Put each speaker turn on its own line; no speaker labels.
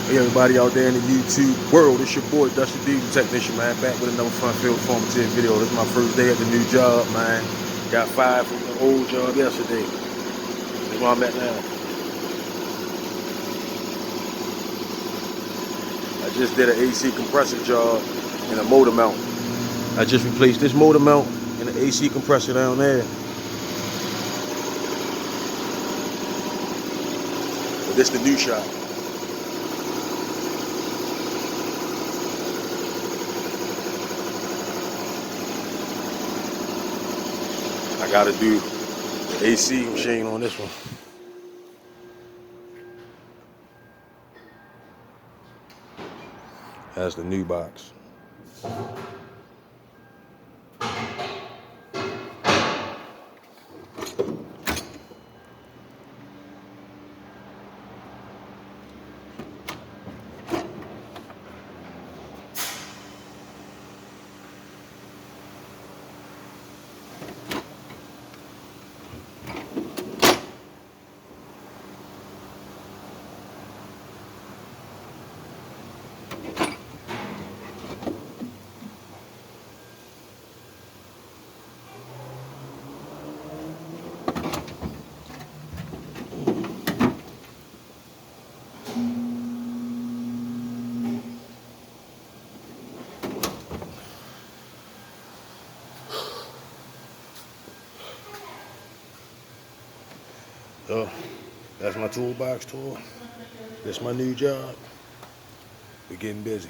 Hey everybody out there in the YouTube world, it's your boy Dusty D, the technician, man, back with another fun-filled informative video. This is my first day at the new job, man. Got fired from the old job yesterday. This is where I'm at now. I just did an AC compressor job and a motor mount. I just replaced this motor mount and the AC compressor down there. But this is the new shop. I gotta do the AC machine on this one. That's the new box. So, that's my toolbox tool. This is my new job. We're getting busy.